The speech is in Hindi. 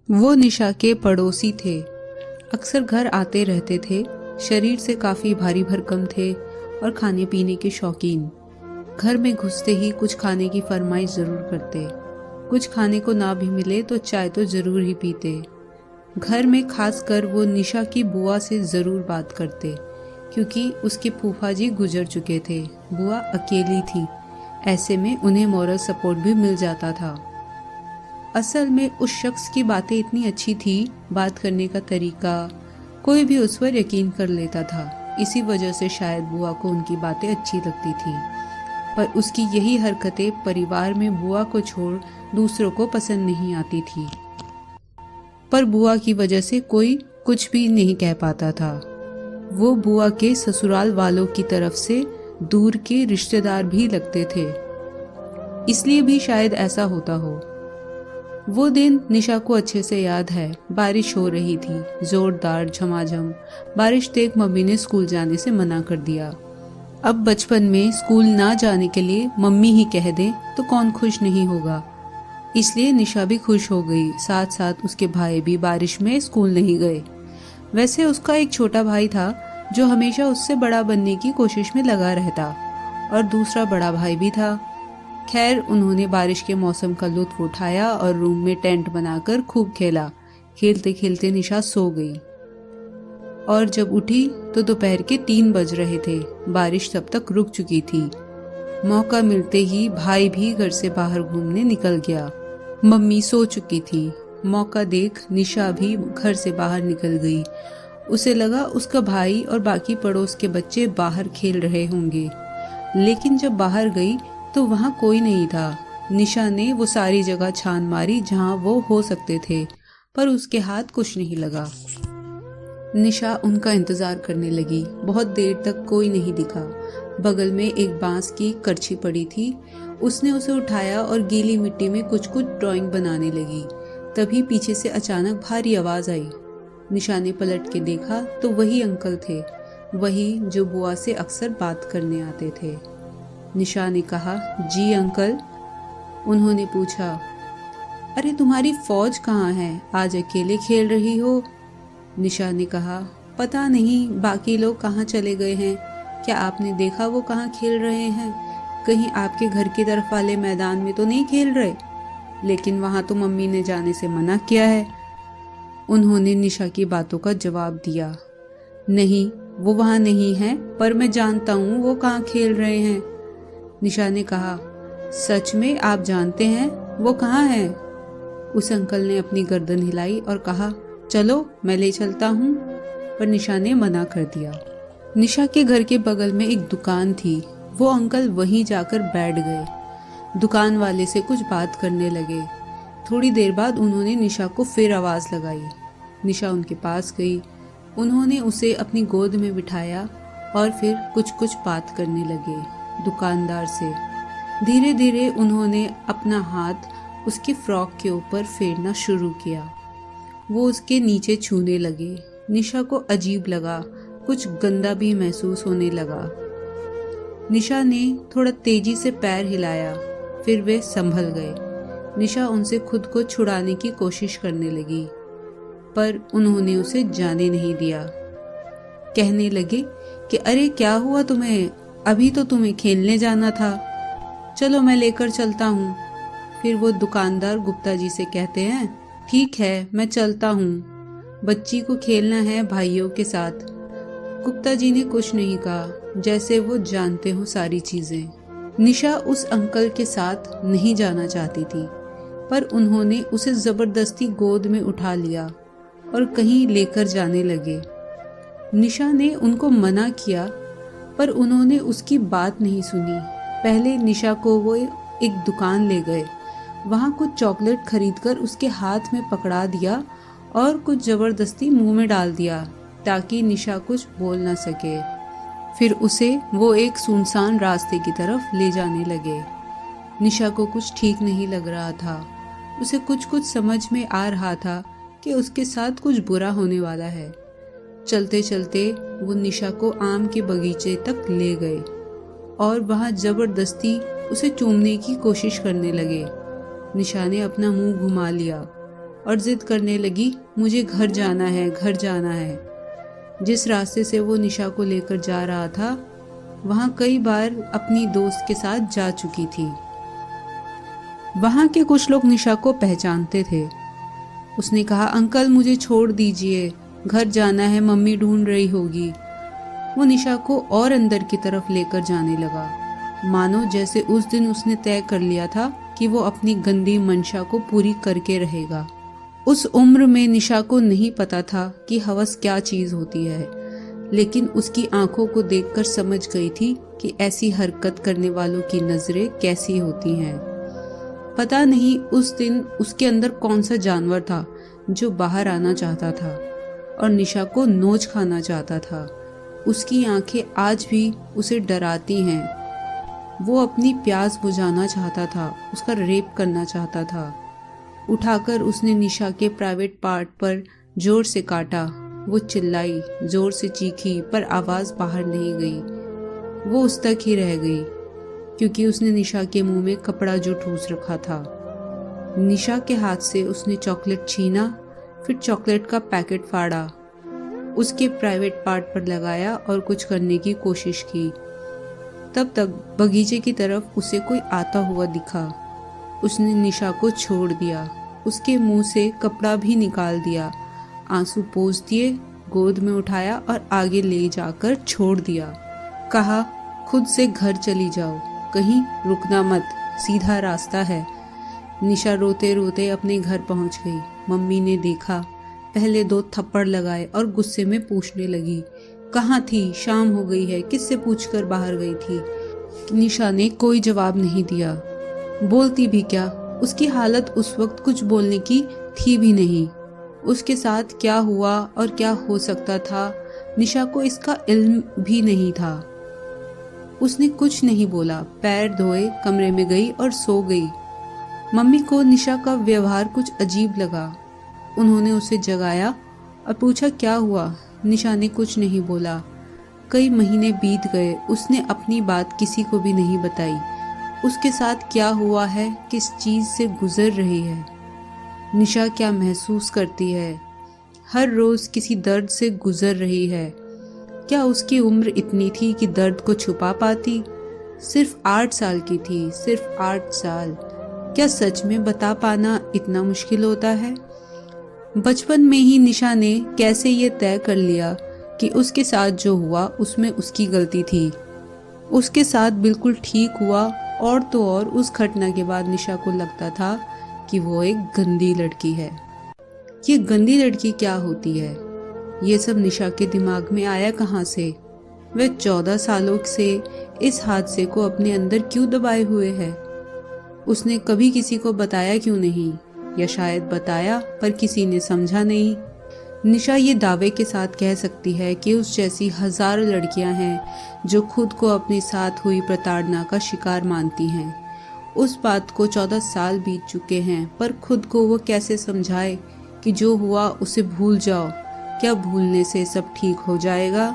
वो निशा के पड़ोसी थे। अक्सर घर आते रहते थे। शरीर से काफ़ी भारी भरकम थे और खाने पीने के शौकीन। घर में घुसते ही कुछ खाने की फरमाइश ज़रूर करते। कुछ खाने को ना भी मिले तो चाय तो ज़रूर ही पीते। घर में खासकर वो निशा की बुआ से ज़रूर बात करते, क्योंकि उसके फूफा जी गुजर चुके थे। बुआ अकेली थी, ऐसे में उन्हें मॉरल सपोर्ट भी मिल जाता था। असल में उस शख्स की बातें इतनी अच्छी थी, बात करने का तरीका, कोई भी उस पर यकीन कर लेता था। इसी वजह से शायद बुआ को उनकी बातें अच्छी लगती थी। पर उसकी यही हरकतें परिवार में बुआ को छोड़ दूसरों को पसंद नहीं आती थी। पर बुआ की वजह से कोई कुछ भी नहीं कह पाता था। वो बुआ के ससुराल वालों की तरफ से दूर के रिश्तेदार भी लगते थे, इसलिए भी शायद ऐसा होता हो। वो दिन निशा को अच्छे से याद है। बारिश हो रही थी, जोरदार झमाझम। बारिश देख मम्मी ने स्कूल जाने से मना कर दिया। अब बचपन में स्कूल ना जाने के लिए मम्मी ही कह दे तो कौन खुश नहीं होगा। इसलिए निशा भी खुश हो गई। साथ साथ उसके भाई भी बारिश में स्कूल नहीं गए। वैसे उसका एक छोटा भाई था जो हमेशा उससे बड़ा बनने की कोशिश में लगा रहता, और दूसरा बड़ा भाई भी था। खैर, उन्होंने बारिश के मौसम का लुत्फ उठाया और रूम में टेंट बनाकर खूब खेला। खेलते खेलते निशा सो गई और जब उठी तो दोपहर के 3 बज रहे थे। बारिश तब तक रुक चुकी थी। मौका मिलते ही भाई भी घर से बाहर घूमने निकल गया। मम्मी सो चुकी थी। मौका देख निशा भी घर से बाहर निकल गई। उसे लगा उसका भाई और बाकी पड़ोस के बच्चे बाहर खेल रहे होंगे, लेकिन जब बाहर गई तो वहां कोई नहीं था। निशा ने वो सारी जगह छान मारी जहां वो हो सकते थे, पर उसके हाथ कुछ नहीं लगा। निशा उनका इंतजार करने लगी। बहुत देर तक कोई नहीं दिखा। बगल में एक बांस की करछी पड़ी थी। उसने उसे उठाया और गीली मिट्टी में कुछ कुछ ड्राइंग बनाने लगी। तभी पीछे से अचानक भारी आवाज आई। निशा ने पलट के देखा तो वही अंकल थे, वही जो बुआ से अक्सर बात करने आते थे। निशा ने कहा, जी अंकल। उन्होंने पूछा, अरे तुम्हारी फौज कहाँ है, आज अकेले खेल रही हो? निशा ने कहा, पता नहीं बाकी लोग कहाँ चले गए हैं। क्या आपने देखा वो कहाँ खेल रहे हैं? कहीं आपके घर की तरफ वाले मैदान में तो नहीं खेल रहे? लेकिन वहां तो मम्मी ने जाने से मना किया है। उन्होंने निशा की बातों का जवाब दिया, नहीं वो वहां नहीं है, पर मैं जानता हूँ वो कहाँ खेल रहे हैं। निशा ने कहा, सच में आप जानते हैं वो कहाँ है? उस अंकल ने अपनी गर्दन हिलाई और कहा, चलो मैं ले चलता हूँ। पर निशा ने मना कर दिया। निशा के घर के बगल में एक दुकान थी। वो अंकल वहीं जाकर बैठ गए। दुकान वाले से कुछ बात करने लगे। थोड़ी देर बाद उन्होंने निशा को फिर आवाज लगाई। निशा उनके पास गई। उन्होंने उसे अपनी गोद में बिठाया और फिर कुछ कुछ बात करने लगे दुकानदार से। धीरे धीरे उन्होंने अपना हाथ उसकी फ्रॉक के ऊपर फेरना शुरू किया। वो उसके नीचे छूने लगे। निशा को अजीब लगा, कुछ गंदा भी महसूस होने लगा। निशा ने थोड़ा तेजी से पैर हिलाया, फिर वे संभल गए। निशा उनसे खुद को छुड़ाने की कोशिश करने लगी, पर उन्होंने उसे जाने नहीं दिया। कहने लगे कि अरे क्या हुआ तुम्हें, अभी तो तुम्हें खेलने जाना था, चलो मैं लेकर चलता हूँ। फिर वो दुकानदार गुप्ता जी से कहते हैं, ठीक है मैं चलता हूँ, बच्ची को खेलना है भाइयों के साथ। गुप्ता जी ने कुछ नहीं कहा, जैसे वो जानते हो सारी चीजें। निशा उस अंकल के साथ नहीं जाना चाहती थी, पर उन्होंने उसे जबरदस्ती गोद में उठा लिया और कहीं लेकर जाने लगे। निशा ने उनको मना किया, पर उन्होंने उसकी बात नहीं सुनी। पहले निशा को वो एक दुकान ले गए। वहां कुछ चॉकलेट खरीदकर उसके हाथ में पकड़ा दिया और कुछ जबरदस्ती मुंह में डाल दिया ताकि निशा कुछ बोल न सके। फिर उसे वो एक सुनसान रास्ते की तरफ ले जाने लगे। निशा को कुछ ठीक नहीं लग रहा था। उसे कुछ कुछ समझ में आ रहा था कि उसके साथ कुछ बुरा होने वाला है। चलते चलते वो निशा को आम के बगीचे तक ले गए और वहां जबरदस्ती उसे चूमने की कोशिश करने लगे। निशा ने अपना मुंह घुमा लिया। और जिद करने लगी, मुझे घर जाना है, घर जाना है। जिस रास्ते से वो निशा को लेकर जा रहा था वहां कई बार अपनी दोस्त के साथ जा चुकी थी। वहां के कुछ लोग निशा को पहचानते थे। उसने कहा, अंकल मुझे छोड़ दीजिए, घर जाना है, मम्मी ढूंढ रही होगी। वो निशा को और अंदर की तरफ लेकर जाने लगा, मानो जैसे उस दिन उसने तय कर लिया था कि वो अपनी गंदी मंशा को पूरी करके रहेगा। उस उम्र में निशा को नहीं पता था कि हवस क्या चीज होती है, लेकिन उसकी आंखों को देखकर समझ गई थी कि ऐसी हरकत करने वालों की नजरें कैसी होती हैं। पता नहीं उस दिन उसके अंदर कौन सा जानवर था जो बाहर आना चाहता था और निशा को नोच खाना चाहता था। उसकी आंखें आज भी उसे डराती हैं। वो अपनी प्यास बुझाना चाहता था, उसका रेप करना चाहता था। उठाकर उसने निशा के प्राइवेट पार्ट पर जोर से काटा। वो चिल्लाई, जोर से चीखी, पर आवाज बाहर नहीं गई। वो उस तक ही रह गई क्योंकि उसने निशा के मुंह में कपड़ा जो ठूस रखा था। निशा के हाथ से उसने चॉकलेट छीना, फिर चॉकलेट का पैकेट फाड़ा, उसके प्राइवेट पार्ट पर लगाया और कुछ करने की कोशिश की। तब तक बगीचे की तरफ उसे कोई आता हुआ दिखा। उसने निशा को छोड़ दिया, उसके मुंह से कपड़ा भी निकाल दिया, आंसू पोंछ दिए, गोद में उठाया और आगे ले जाकर छोड़ दिया। कहा, खुद से घर चली जाओ, कहीं रुकना मत, सीधा रास्ता है। निशा रोते रोते अपने घर पहुंच गई। मम्मी ने देखा, पहले 2 थप्पड़ लगाए और गुस्से में पूछने लगी, कहाँ थी, शाम हो गई है, किससे पूछकर बाहर गई थी। निशा ने कोई जवाब नहीं दिया। बोलती भी क्या, उसकी हालत उस वक्त कुछ बोलने की थी भी नहीं। उसके साथ क्या हुआ और क्या हो सकता था, निशा को इसका इल्म भी नहीं था। उसने कुछ नहीं बोला, पैर धोए कमरे में गई और सो गई। मम्मी को निशा का व्यवहार कुछ अजीब लगा। उन्होंने उसे जगाया और पूछा, क्या हुआ। निशा ने कुछ नहीं बोला। कई महीने बीत गए, उसने अपनी बात किसी को भी नहीं बताई। उसके साथ क्या हुआ है, किस चीज से गुजर रही है, निशा क्या महसूस करती है, हर रोज किसी दर्द से गुजर रही है। क्या उसकी उम्र इतनी थी कि दर्द को छुपा पाती। सिर्फ 8 साल की थी, सिर्फ 8 साल। क्या सच में बता पाना इतना मुश्किल होता है। बचपन में ही निशा ने कैसे ये तय कर लिया कि उसके साथ जो हुआ उसमें उसकी गलती थी। उसके साथ बिल्कुल ठीक हुआ, और तो और उस घटना के बाद निशा को लगता था कि वो एक गंदी लड़की है। ये गंदी लड़की क्या होती है, ये सब निशा के दिमाग में आया कहाँ से। वह 14 सालों से इस हादसे को अपने अंदर क्यों दबाए हुए है। उसने कभी किसी को बताया क्यों नहीं, या शायद बताया पर किसी ने समझा नहीं। निशा ये दावे के साथ कह सकती है कि उस जैसी हजारों लड़कियां हैं जो खुद को अपने साथ हुई प्रताड़ना का शिकार मानती हैं। उस बात को 14 साल बीत चुके हैं, पर खुद को वो कैसे समझाए कि जो हुआ उसे भूल जाओ। क्या भूलने से सब ठीक हो जाएगा।